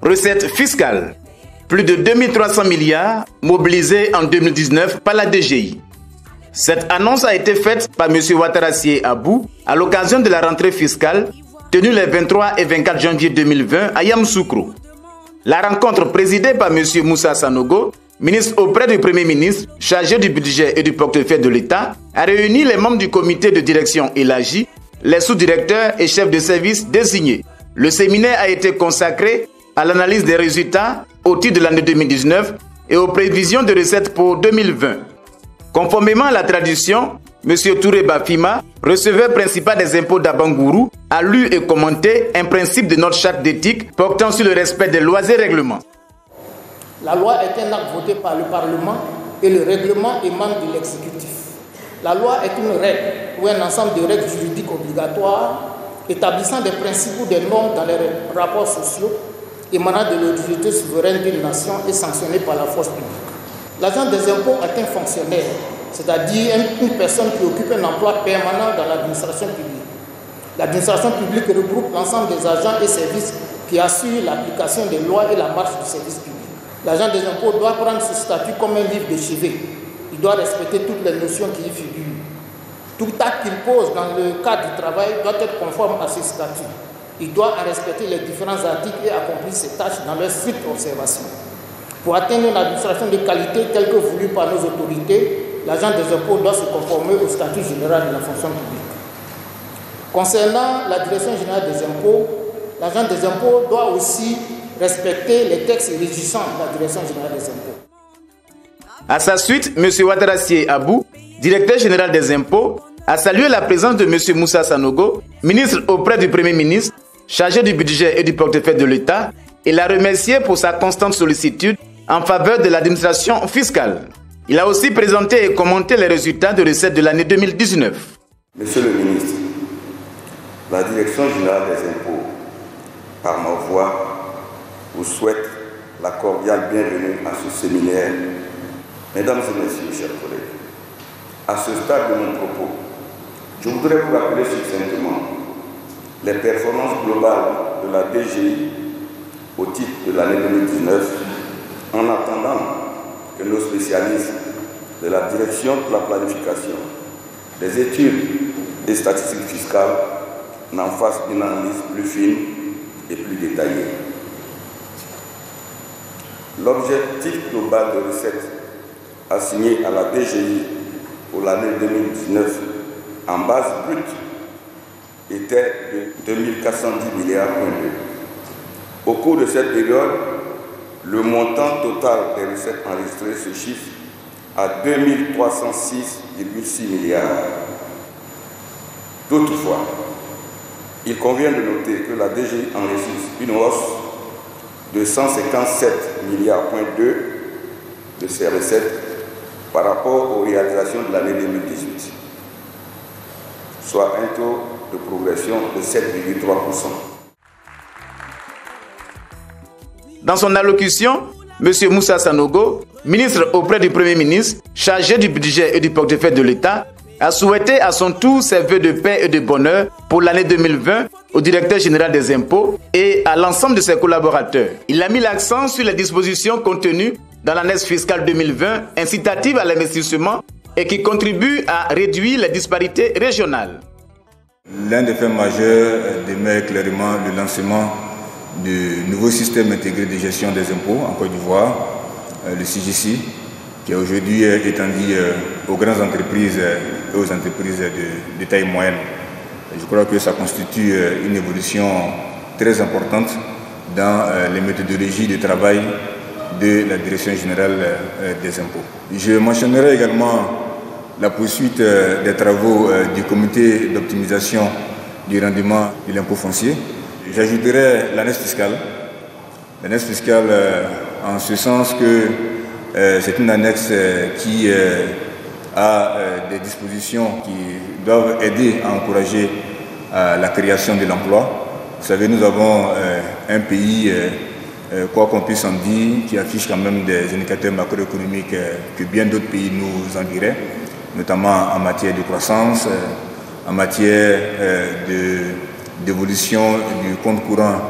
Recettes fiscales. Plus de 2300 milliards mobilisés en 2019 par la DGI. Cette annonce a été faite par M. Ouattara Abou à l'occasion de la rentrée fiscale tenue les 23 et 24 janvier 2020 à Yamoussoukro. La rencontre présidée par M. Moussa Sanogo, ministre auprès du Premier ministre, chargé du budget et du portefeuille de l'État, a réuni les membres du comité de direction élargi, les sous-directeurs et chefs de service désignés. Le séminaire a été consacré à l'analyse des résultats au titre de l'année 2019 et aux prévisions de recettes pour 2020. Conformément à la tradition, M. Touré Bafima, receveur principal des impôts d'Abangourou, a lu et commenté un principe de notre charte d'éthique portant sur le respect des lois et règlements. La loi est un acte voté par le Parlement et le règlement émane de l'exécutif. La loi est une règle ou un ensemble de règles juridiques obligatoires établissant des principes ou des normes dans les rapports sociaux émanant de l'autorité souveraine d'une nation et sanctionnée par la force publique. L'agent des impôts est un fonctionnaire, c'est-à-dire une personne qui occupe un emploi permanent dans l'administration publique. L'administration publique regroupe l'ensemble des agents et services qui assurent l'application des lois et la marche du service public. L'agent des impôts doit prendre ce statut comme un livre de chevet. Il doit respecter toutes les notions qui y figurent. Tout acte qu'il pose dans le cadre du travail doit être conforme à ce statut. Il doit en respecter les différents articles et accomplir ses tâches dans leur stricte observation. Pour atteindre une administration de qualité telle que voulue par nos autorités, l'agent des impôts doit se conformer au statut général de la fonction publique. Concernant la direction générale des impôts, l'agent des impôts doit aussi respecter les textes régissant la direction générale des impôts. À sa suite, M. Ouattara Abou, directeur général des impôts, a salué la présence de M. Moussa Sanogo, ministre auprès du Premier ministre, chargé du budget et du portefeuille de l'État, et l'a remercié pour sa constante sollicitude en faveur de l'administration fiscale. Il a aussi présenté et commenté les résultats de recettes de l'année 2019. Monsieur le ministre, la Direction générale des impôts, par ma voix, vous souhaite la cordiale bienvenue à ce séminaire. Mesdames et messieurs, chers collègues, à ce stade de mon propos, je voudrais vous rappeler succinctement les performances globales de la DGI au titre de l'année 2019, en attendant que nos spécialistes de la direction de la planification, des études et statistiques fiscales n'en fassent une analyse plus fine et plus détaillée. L'objectif global de recettes assigné à la DGI pour l'année 2019 en base brute était de 2410 milliards. Au cours de cette période, le montant total des recettes enregistrées se chiffre à 2306,6 milliards. Toutefois, il convient de noter que la DGI enregistre une hausse de 157 milliards de ses recettes par rapport aux réalisations de l'année 2018, soit un taux de progression de 7,3%. Dans son allocution, M. Moussa Sanogo, ministre auprès du Premier ministre, chargé du budget et du portefeuille de l'État, a souhaité à son tour ses vœux de paix et de bonheur pour l'année 2020 au directeur général des impôts et à l'ensemble de ses collaborateurs. Il a mis l'accent sur les dispositions contenues dans l'année fiscale 2020 incitative à l'investissement et qui contribuent à réduire les disparités régionales. L'un des faits majeurs demeure clairement le lancement du nouveau système intégré de gestion des impôts en Côte d'Ivoire, le CGC, qui est aujourd'hui étendu aux grandes entreprises et aux entreprises de taille moyenne. Je crois que ça constitue une évolution très importante dans les méthodologies de travail de la Direction générale des impôts. Je mentionnerai également la poursuite des travaux du comité d'optimisation du rendement de l'impôt foncier. J'ajouterai l'année fiscale. L'année fiscale en ce sens que c'est une annexe qui a des dispositions qui doivent aider à encourager la création de l'emploi. Vous savez, nous avons un pays, quoi qu'on puisse en dire, qui affiche quand même des indicateurs macroéconomiques que bien d'autres pays nous envieraient, notamment en matière de croissance, en matière d'évolution du compte courant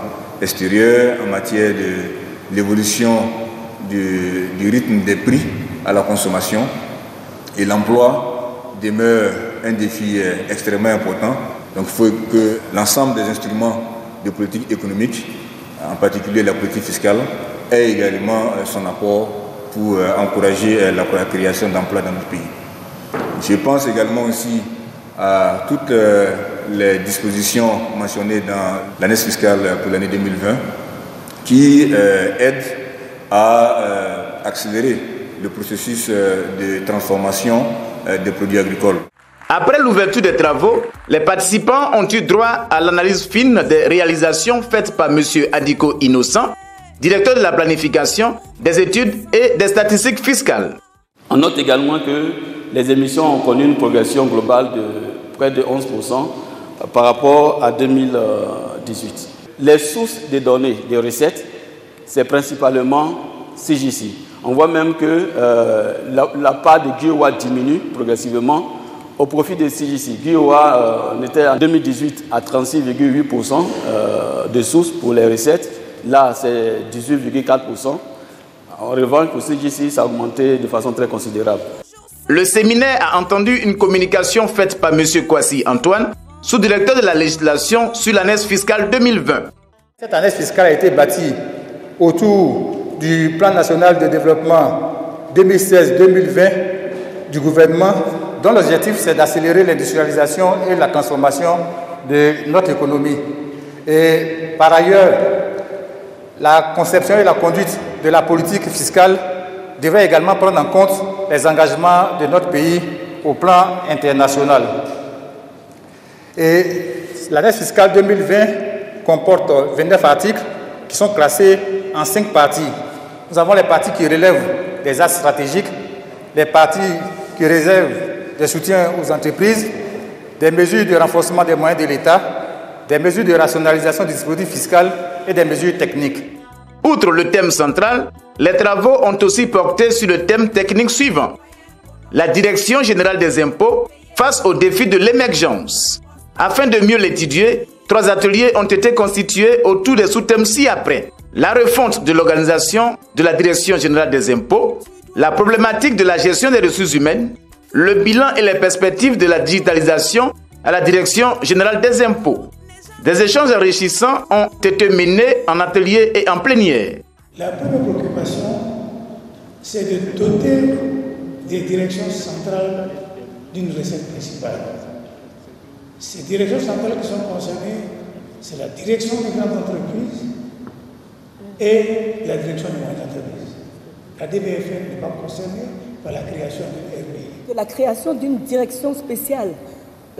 extérieures, en matière de l'évolution du rythme des prix à la consommation. Et l'emploi demeure un défi extrêmement important. Donc il faut que l'ensemble des instruments de politique économique, en particulier la politique fiscale, ait également son apport pour encourager la création d'emplois dans notre pays. Je pense également aussi à toutes les dispositions mentionnées dans l'annonce fiscale pour l'année 2020 qui aident à accélérer le processus de transformation des produits agricoles. Après l'ouverture des travaux, les participants ont eu droit à l'analyse fine des réalisations faites par M. Adiko Innocent, directeur de la planification, des études et des statistiques fiscales. On note également que les émissions ont connu une progression globale de près de 11% par rapport à 2018. Les sources des données, des recettes, c'est principalement CJC. On voit même que la part de GIOA diminue progressivement au profit de CJC. GIOA était en 2018 à 36,8% de sources pour les recettes. Là, c'est 18,4%. En revanche, pour CJC, ça a augmenté de façon très considérable. Le séminaire a entendu une communication faite par M. Kwasi Antoine, sous-directeur de la législation sur l'année fiscale 2020. Cette année fiscale a été bâtie autour du plan national de développement 2016-2020 du gouvernement, dont l'objectif c'est d'accélérer l'industrialisation et la transformation de notre économie. Et par ailleurs, la conception et la conduite de la politique fiscale devrait également prendre en compte les engagements de notre pays au plan international. Et l'année fiscale 2020 comporte 29 articles qui sont classés en 5 parties. Nous avons les parties qui relèvent des axes stratégiques, les parties qui réservent des soutiens aux entreprises, des mesures de renforcement des moyens de l'État, des mesures de rationalisation du dispositif fiscal et des mesures techniques. Outre le thème central, les travaux ont aussi porté sur le thème technique suivant. La Direction générale des impôts face au défi de l'émergence. Afin de mieux l'étudier, 3 ateliers ont été constitués autour des sous-thèmes ci-après. La refonte de l'organisation de la Direction générale des impôts, la problématique de la gestion des ressources humaines, le bilan et les perspectives de la digitalisation à la Direction générale des impôts. Des échanges enrichissants ont été menés en atelier et en plénière. La première préoccupation, c'est de doter des directions centrales d'une recette principale. Ces directions centrales qui sont concernées, c'est la direction des grandes entreprises et la direction des moyennes entreprises. La DBFN n'est pas concernée par la création d'une RBI. La création d'une direction spéciale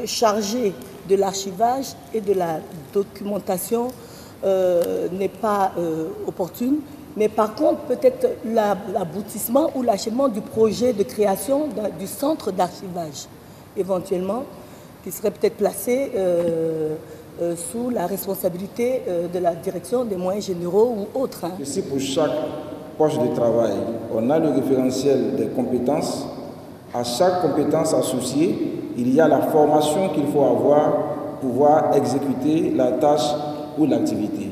chargée de l'archivage et de la documentation n'est pas opportune, mais par contre peut-être l'aboutissement ou l'achèvement du projet de création du centre d'archivage, éventuellement, qui serait peut-être placé sous la responsabilité de la direction des moyens généraux ou autres. Ici, pour chaque poste de travail, on a le référentiel des compétences. À chaque compétence associée, il y a la formation qu'il faut avoir pour pouvoir exécuter la tâche ou l'activité.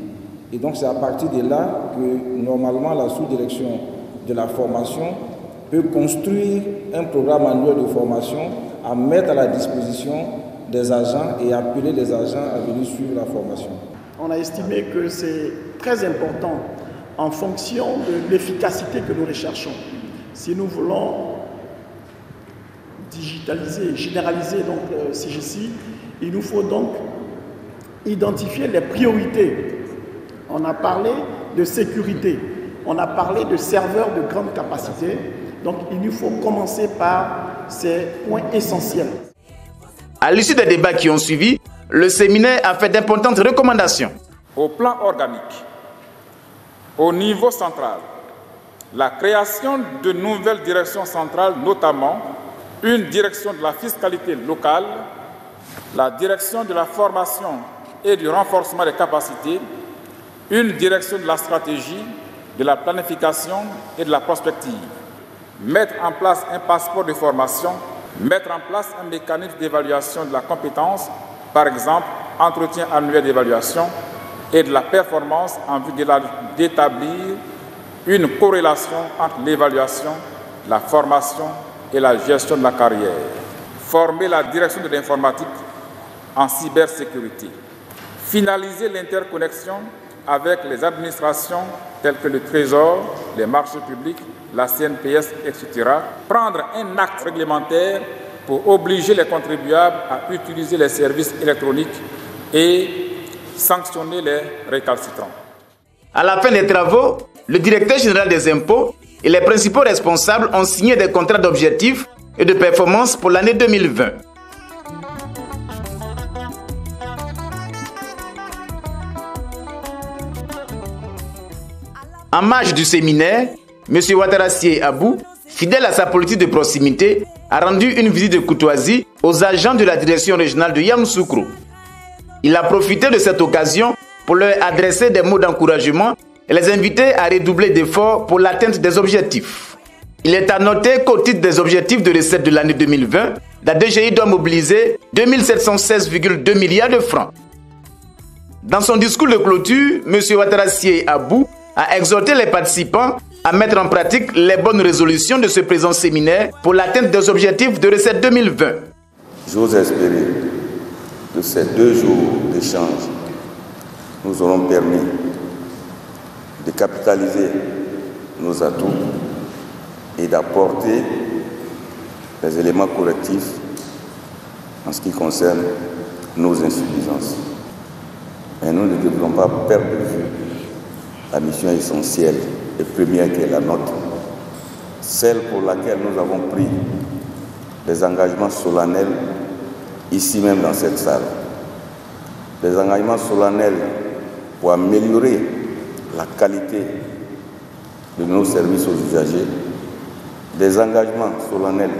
Et donc c'est à partir de là que normalement la sous-direction de la formation peut construire un programme annuel de formation à mettre à la disposition des agents et appeler les agents à venir suivre la formation. On a estimé que c'est très important en fonction de l'efficacité que nous recherchons. Si nous voulons digitaliser, généraliser donc le CJC, il nous faut donc identifier les priorités. On a parlé de sécurité, on a parlé de serveurs de grande capacité, donc il nous faut commencer par ces points essentiels. À l'issue des débats qui ont suivi, le séminaire a fait d'importantes recommandations. Au plan organique, au niveau central, la création de nouvelles directions centrales, notamment une direction de la fiscalité locale, la direction de la formation et du renforcement des capacités, une direction de la stratégie, de la planification et de la prospective. Mettre en place un passeport de formation, mettre en place un mécanisme d'évaluation de la compétence, par exemple, entretien annuel d'évaluation, et de la performance en vue d'établir une corrélation entre l'évaluation, la formation et la gestion de la carrière. Former la direction de l'informatique en cybersécurité. Finaliser l'interconnexion avec les administrations telles que le Trésor, les marchés publics, la CNPS, etc. Prendre un acte réglementaire pour obliger les contribuables à utiliser les services électroniques et sanctionner les récalcitrants. À la fin des travaux, le directeur général des impôts et les principaux responsables ont signé des contrats d'objectifs et de performance pour l'année 2020. En marge du séminaire, M. Ouattarassié Abou, fidèle à sa politique de proximité, a rendu une visite de courtoisie aux agents de la direction régionale de Yamoussoukro. Il a profité de cette occasion pour leur adresser des mots d'encouragement et les inviter à redoubler d'efforts pour l'atteinte des objectifs. Il est à noter qu'au titre des objectifs de recettes de l'année 2020, la DGI doit mobiliser 2716,2 milliards de francs. Dans son discours de clôture, M. Ouattarassié Abou a exhorté les participants à mettre en pratique les bonnes résolutions de ce présent séminaire pour l'atteinte des objectifs de recettes 2020. J'ose espérer que ces 2 jours d'échange nous auront permis de capitaliser nos atouts et d'apporter les éléments correctifs en ce qui concerne nos insuffisances. Mais nous ne devrons pas perdre de vue la mission essentielle et première qui est la nôtre, celle pour laquelle nous avons pris des engagements solennels ici même dans cette salle. Des engagements solennels pour améliorer la qualité de nos services aux usagers, des engagements solennels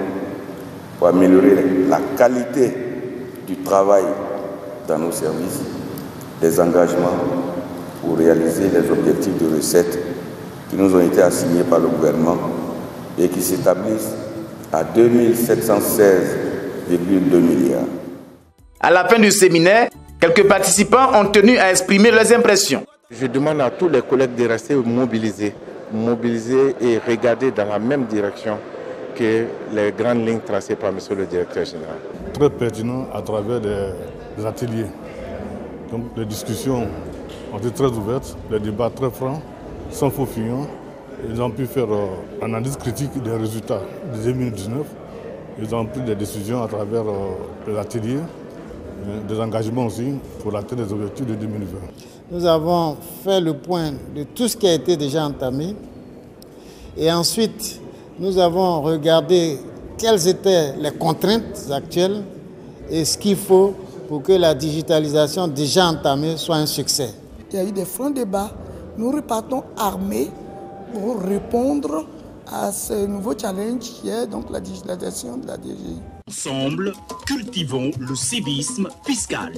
pour améliorer la qualité du travail dans nos services, des engagements pour réaliser les objectifs de recettes qui nous ont été assignés par le gouvernement et qui s'établissent à 2716,2 milliards. À la fin du séminaire, quelques participants ont tenu à exprimer leurs impressions. Je demande à tous les collègues de rester mobilisés et regarder dans la même direction que les grandes lignes tracées par M. le directeur général. Très pertinent à travers des ateliers. Donc les discussions ont été très ouvertes, les débats très francs, sans faux fuyants. Ils ont pu faire une analyse critique des résultats de 2019. Ils ont pris des décisions à travers les ateliers, des engagements aussi pour l'atteinte des objectifs de 2020. Nous avons fait le point de tout ce qui a été déjà entamé. Et ensuite, nous avons regardé quelles étaient les contraintes actuelles et ce qu'il faut pour que la digitalisation déjà entamée soit un succès. Il y a eu des francs débats. Nous repartons armés pour répondre à ce nouveau challenge qui est donc la digitalisation de la DGI. Ensemble, cultivons le civisme fiscal.